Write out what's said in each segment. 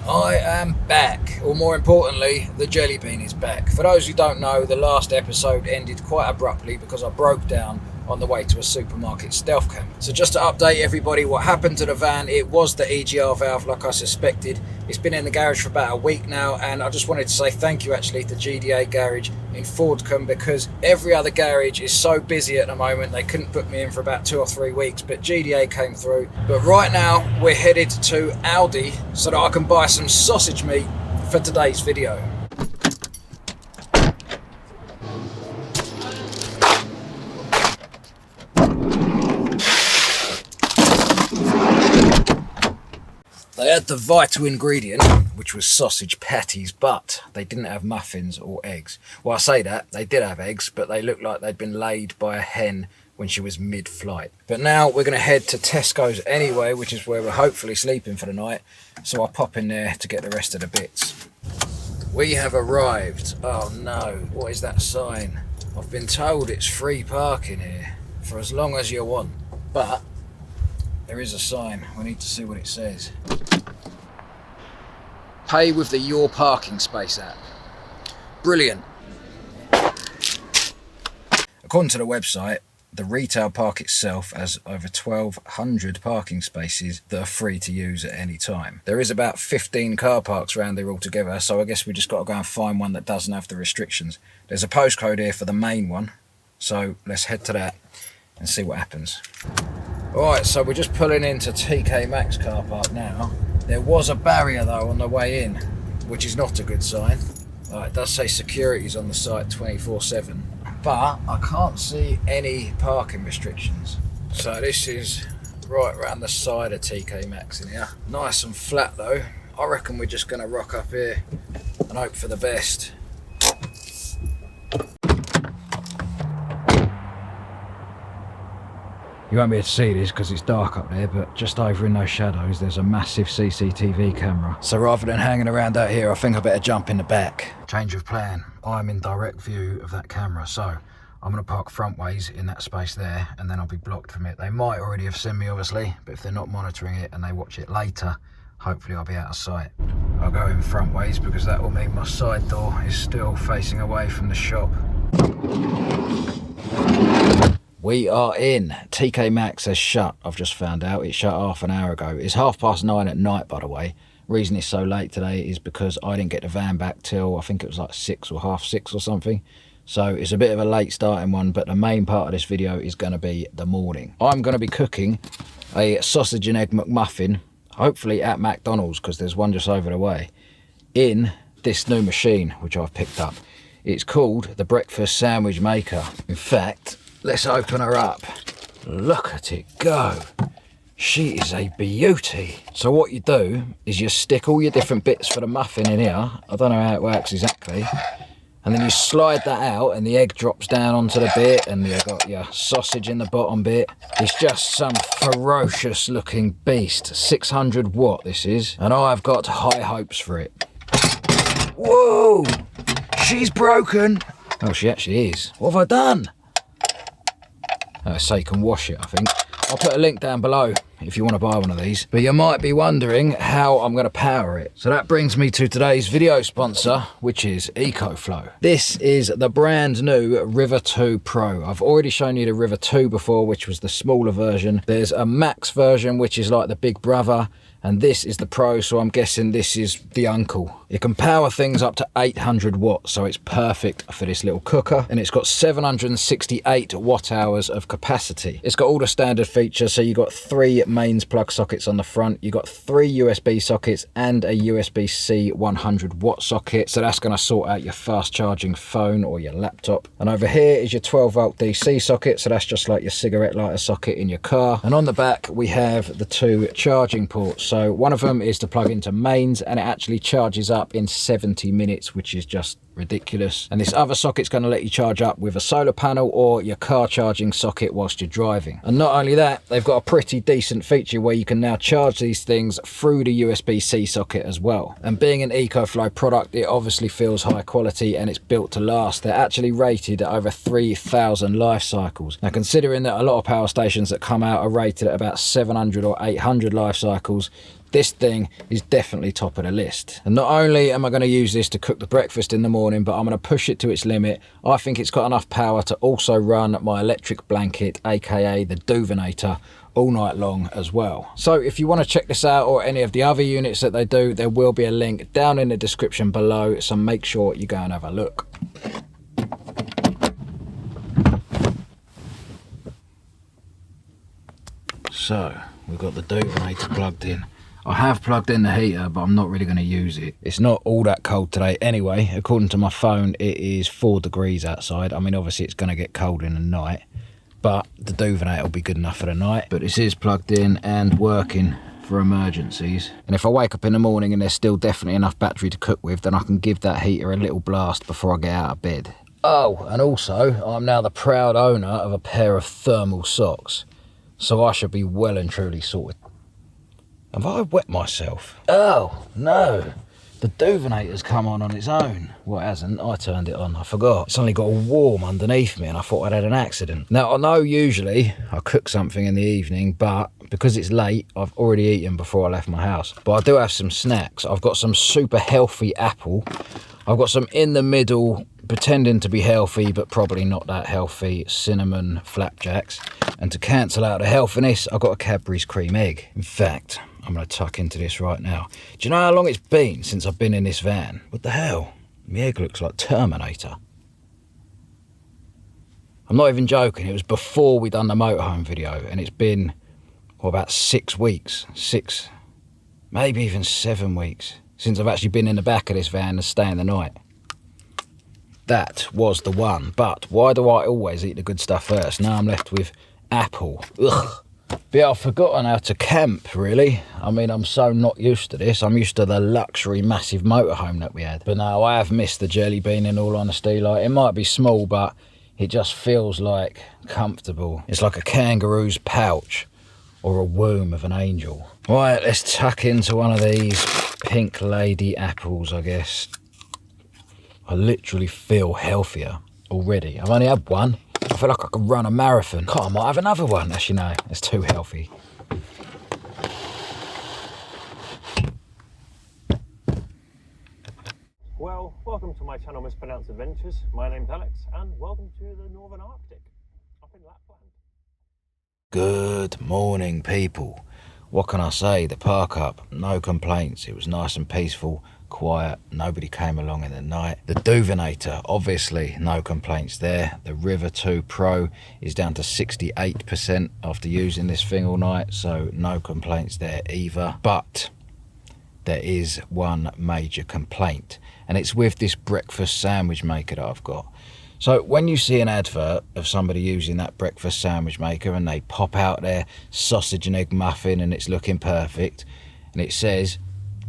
I am back, or more importantly, the jelly bean is back. For those who don't know, the last episode ended quite abruptly because I broke down on the way to a supermarket stealth cam. So just to update everybody what happened to the van, it was the EGR valve like I suspected. It's been in the garage for about a week now, and I just wanted to say thank you actually to GDA Garage in Fordcombe, because every other garage is so busy at the moment they couldn't put me in for about 2 or 3 weeks, but GDA came through. But right now we're headed to Aldi so that I can buy some sausage meat for today's video. They had the vital ingredient, which was sausage patties, but they didn't have muffins or eggs. Well, I say that, they did have eggs, but they looked like they'd been laid by a hen when she was mid-flight. But now we're going to head to Tesco's anyway, which is where we're hopefully sleeping for the night, so I'll pop in there to get the rest of the bits. We have arrived. Oh no, what is that sign? I've been told it's free parking here, for as long as you want, but there is a sign. We need to see what it says. Pay with the Your Parking Space app. Brilliant. According to the website, the retail park itself has over 1,200 parking spaces that are free to use at any time. There is about 15 car parks around there altogether, so I guess we just got to go and find one that doesn't have the restrictions. There's a postcode here for the main one, so let's head to that and see what happens. Alright, so we're just pulling into TK Maxx car park now. There was a barrier though on the way in, which is not a good sign. It does say security's on the site 24/7, but I can't see any parking restrictions. So this is right around the side of TK Maxx in here. Nice and flat though. I reckon we're just going to rock up here and hope for the best. You won't be able to see this because it's dark up there, but just over in those shadows there's a massive CCTV camera. So rather than hanging around out here, I think I better jump in the back. Change of plan. I'm in direct view of that camera, so I'm going to park front ways in that space there, and then I'll be blocked from it. They might already have seen me obviously, but if they're not monitoring it and they watch it later, hopefully I'll be out of sight. I'll go in front ways because that will mean my side door is still facing away from the shop. We are in. TK Maxx has shut, I've just found out. It shut half an hour ago. It's 9:30 at night, by the way. Reason it's so late today is because I didn't get the van back till, I think it was like 6 or half 6 or something. So it's a bit of a late starting one, but the main part of this video is going to be the morning. I'm going to be cooking a sausage and egg McMuffin, hopefully at McDonald's, because there's one just over the way, in this new machine, which I've picked up. It's called the Breakfast Sandwich Maker. In fact, let's open her up. Look at it go. She is a beauty. So what you do is you stick all your different bits for the muffin in here. I don't know how it works exactly. And then you slide that out and the egg drops down onto the bit, and you've got your sausage in the bottom bit. It's just some ferocious looking beast. 600 watt this is. And I've got high hopes for it. Whoa! She's broken. Oh, she actually is. What have I done? So you can wash it, I think. I'll put a link down below if you want to buy one of these. But you might be wondering how I'm going to power it. So that brings me to today's video sponsor, which is EcoFlow. This is the brand new River 2 Pro. I've already shown you the River 2 before, which was the smaller version. There's a Max version, which is like the big brother. And this is the Pro, so I'm guessing this is the uncle. It can power things up to 800 watts, so it's perfect for this little cooker. And it's got 768 watt hours of capacity. It's got all the standard features, so you've got 3 mains plug sockets on the front. You've got 3 USB sockets and a USB-C 100 watt socket. So that's going to sort out your fast charging phone or your laptop. And over here is your 12 volt DC socket, so that's just like your cigarette lighter socket in your car. And on the back, we have the 2 charging ports. So one of them is to plug into mains, and it actually charges up in 70 minutes, which is just ridiculous. And this other socket's going to let you charge up with a solar panel or your car charging socket whilst you're driving. And not only that, they've got a pretty decent feature where you can now charge these things through the USB-C socket as well. And being an EcoFlow product, it obviously feels high quality and it's built to last. They're actually rated at over 3,000 life cycles. Now, considering that a lot of power stations that come out are rated at about 700 or 800 life cycles, this thing is definitely top of the list. And not only am I going to use this to cook the breakfast in the morning, but I'm going to push it to its limit. I think it's got enough power to also run my electric blanket, aka the Duvinator, all night long as well. So if you want to check this out or any of the other units that they do, there will be a link down in the description below, so make sure you go and have a look. So we've got the Duvinator plugged in. I have plugged in the heater, but I'm not really going to use it. It's not all that cold today anyway. According to my phone, it is 4 degrees outside. I mean, obviously it's going to get cold in the night, but the Duvinator will be good enough for the night. But this is plugged in and working for emergencies. And if I wake up in the morning and there's still definitely enough battery to cook with, then I can give that heater a little blast before I get out of bed. Oh, and also, I'm now the proud owner of a pair of thermal socks. So I should be well and truly sorted. Have I wet myself? Oh, no. The Duvinator's come on its own. Well, it hasn't. I turned it on. I forgot. It's only got all warm underneath me and I thought I'd had an accident. Now, I know usually I cook something in the evening, but because it's late, I've already eaten before I left my house. But I do have some snacks. I've got some super healthy apple. I've got some in the middle, pretending to be healthy, but probably not that healthy, cinnamon flapjacks. And to cancel out the healthiness, I've got a Cadbury's cream egg. In fact, I'm going to tuck into this right now. Do you know how long it's been since I've been in this van? What the hell? My egg looks like Terminator. I'm not even joking. It was before we done the motorhome video, and it's been, well, about 6 weeks. 6, maybe even 7 weeks since I've actually been in the back of this van and staying the night. That was the one. But why do I always eat the good stuff first? Now I'm left with apple. Ugh. But yeah, I've forgotten how to camp, really. I mean, I'm so not used to this. I'm used to the luxury massive motorhome that we had. But no, I have missed the jelly bean, in all honesty. Like, it might be small, but it just feels like comfortable. It's like a kangaroo's pouch or a womb of an angel. Right, let's tuck into one of these pink lady apples, I guess. I literally feel healthier already. I've only had one. I feel like I could run a marathon. God, I might have another one. Actually, no, it's too healthy. Well, welcome to my channel, Mispronounced Adventures. My name's Alex, and welcome to the Northern Arctic, up in Lapland. Good morning, people. What can I say? The park up, no complaints. It was nice and peaceful, quiet, nobody came along in the night. The Duvinator, obviously no complaints there. The River 2 Pro is down to 68% after using this thing all night, so no complaints there either. But there is one major complaint, and it's with this breakfast sandwich maker that I've got. So when you see an advert of somebody using that breakfast sandwich maker and they pop out their sausage and egg muffin and it's looking perfect and it says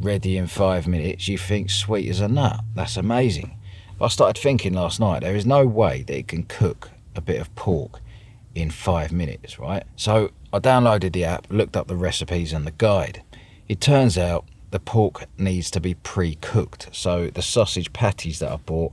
ready in 5 minutes, you think sweet as a nut. That's amazing. But I started thinking last night, there is no way that it can cook a bit of pork in 5 minutes, right? So I downloaded the app, looked up the recipes and the guide. It turns out the pork needs to be pre-cooked. So the sausage patties that I bought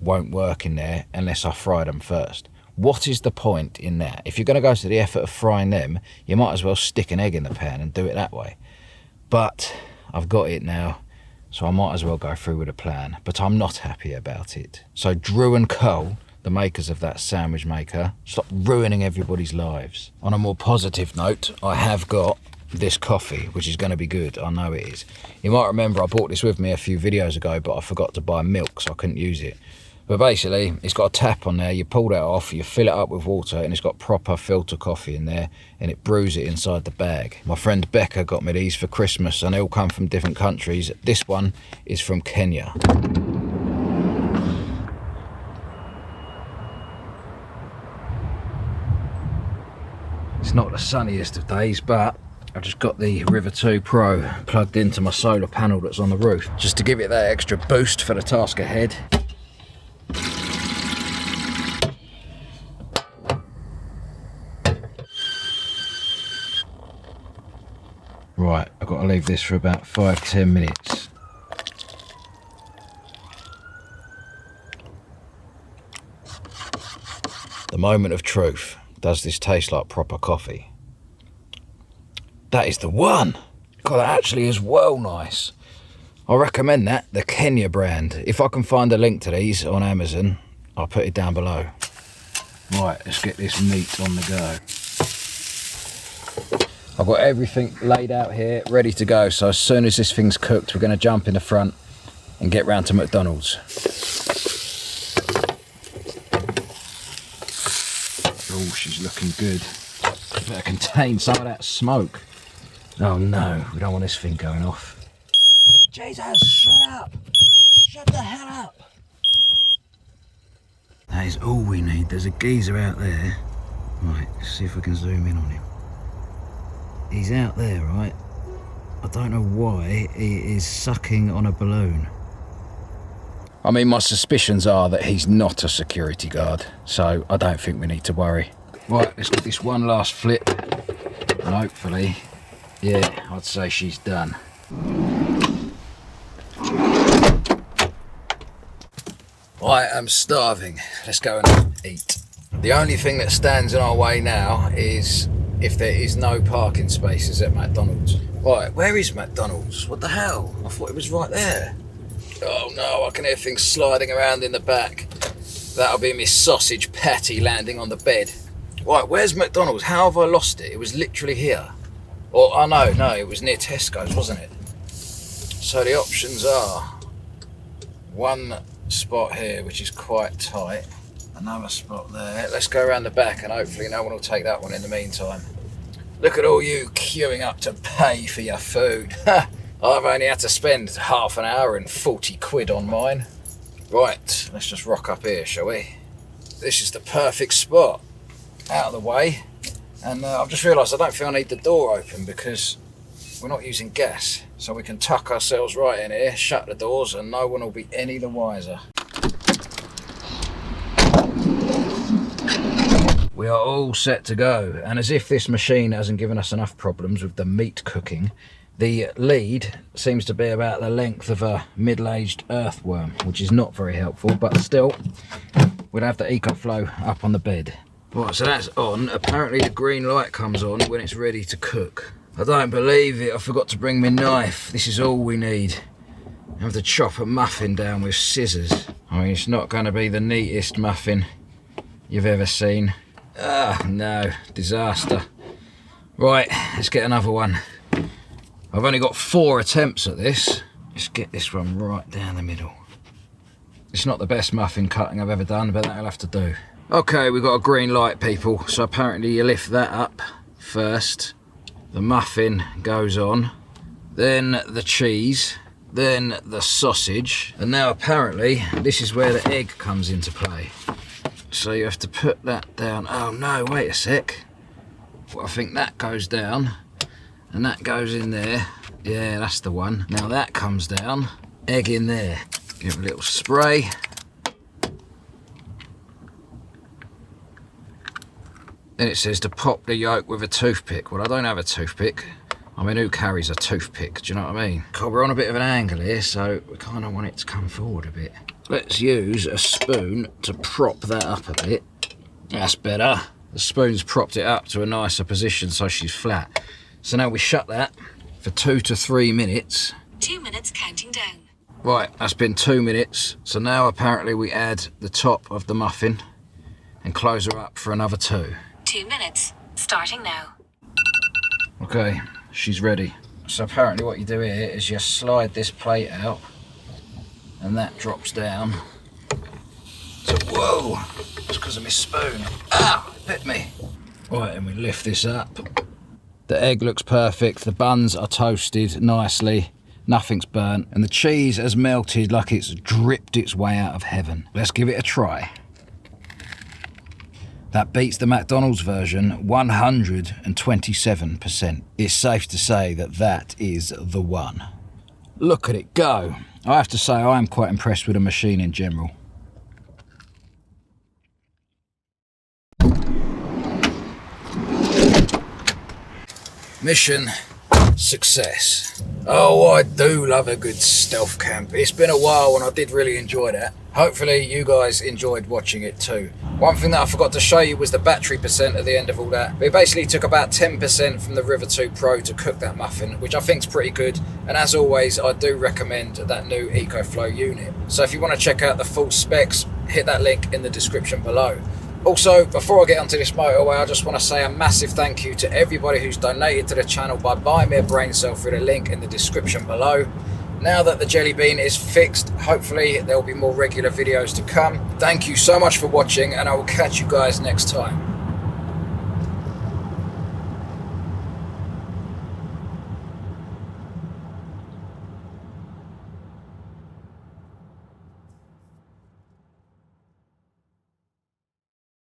won't work in there unless I fry them first. What is the point in that? If you're going to go to the effort of frying them, you might as well stick an egg in the pan and do it that way. But I've got it now, so I might as well go through with a plan, but I'm not happy about it. So Drew and Cole, the makers of that sandwich maker, stop ruining everybody's lives. On a more positive note, I have got this coffee, which is going to be good. I know it is. You might remember I bought this with me a few videos ago, but I forgot to buy milk, so I couldn't use it. But basically, it's got a tap on there, you pull that off, you fill it up with water, and it's got proper filter coffee in there, and it brews it inside the bag. My friend Becca got me these for Christmas, and they all come from different countries. This one is from Kenya. It's not the sunniest of days, but I've just got the River 2 Pro plugged into my solar panel that's on the roof, just to give it that extra boost for the task ahead. Right, I've got to leave this for about 5-10 minutes. The moment of truth. Does this taste like proper coffee? That is the one! God, that actually is well nice. I recommend that, the Kenya brand. If I can find a link to these on Amazon, I'll put it down below. Right, let's get this meat on the go. I've got everything laid out here, ready to go. So as soon as this thing's cooked, we're going to jump in the front and get round to McDonald's. Oh, she's looking good. Better contain some of that smoke. Oh no, we don't want this thing going off. Jesus, shut up! Shut the hell up! That is all we need. There's a geezer out there. Right, let's see if we can zoom in on him. He's out there, right? I don't know why he is sucking on a balloon. I mean, my suspicions are that he's not a security guard, so I don't think we need to worry. Right, let's give this one last flip, and hopefully, yeah, I'd say she's done. I am starving. Let's go and eat. The only thing that stands in our way now is if there is no parking spaces at McDonald's. Right, where is McDonald's? What the hell? I thought it was right there. Oh no, I can hear things sliding around in the back. That'll be my sausage patty landing on the bed. Right, where's McDonald's? How have I lost it? It was literally here. Or, oh no, it was near Tesco's, wasn't it? So the options are one spot here, which is quite tight. Another spot there. Let's go around the back and hopefully no one will take that one in the meantime. Look at all you queuing up to pay for your food. I've only had to spend half an hour and 40 quid on mine. Right, let's just rock up here, shall we? This is the perfect spot. Out of the way. And I've just realised I don't think I need the door open because we're not using gas. So we can tuck ourselves right in here, shut the doors, and no one will be any the wiser. We are all set to go. And as if this machine hasn't given us enough problems with the meat cooking, the lead seems to be about the length of a middle-aged earthworm, which is not very helpful, but still, we'll have the EcoFlow up on the bed. Right, so that's on. Apparently the green light comes on when it's ready to cook. I don't believe it, I forgot to bring my knife. This is all we need. I have to chop a muffin down with scissors. I mean, it's not going to be the neatest muffin you've ever seen. Ah, no, disaster. Right, let's get another one. I've only got 4 attempts at this. Let's get this one right down the middle. It's not the best muffin cutting I've ever done, but that'll have to do. Okay, we've got a green light, people. So apparently you lift that up first. The muffin goes on. Then the cheese. Then the sausage. And now apparently this is where the egg comes into play. So you have to put that down. Oh no, wait a sec. Well, I think that goes down. And that goes in there. Yeah, that's the one. Now that comes down. Egg in there. Give it a little spray. Then it says to pop the yolk with a toothpick. Well, I don't have a toothpick. I mean, who carries a toothpick? Do you know what I mean? God, we're on a bit of an angle here, so we kind of want it to come forward a bit. Let's use a spoon to prop that up a bit. That's better. The spoon's propped it up to a nicer position so she's flat. So now we shut that for 2 to 3 minutes. 2 minutes counting down. Right, that's been 2 minutes. So now apparently we add the top of the muffin and close her up for another 2. 2 minutes, starting now. Okay, she's ready. So apparently what you do here is you slide this plate out and that drops down. So, whoa, it's because of my spoon. Ow, it bit me. Right, and we lift this up. The egg looks perfect, the buns are toasted nicely, nothing's burnt, and the cheese has melted like it's dripped its way out of heaven. Let's give it a try. That beats the McDonald's version 127%. It's safe to say that that is the one. Look at it go. I have to say I am quite impressed with the machine in general. Mission success. Oh, I do love a good stealth camp. It's been a while and I did really enjoy that. Hopefully you guys enjoyed watching it too. One thing that I forgot to show you was the battery percent at the end of all that. We basically took about 10% from the River 2 Pro to cook that muffin, which I think is pretty good. And as always, I do recommend that new EcoFlow unit. So if you want to check out the full specs, hit that link in the description below. Also, before I get onto this motorway, I just want to say a massive thank you to everybody who's donated to the channel by buying me a brain cell through the link in the description below. Now that the jelly bean is fixed, hopefully there will be more regular videos to come. Thank you so much for watching, and I will catch you guys next time.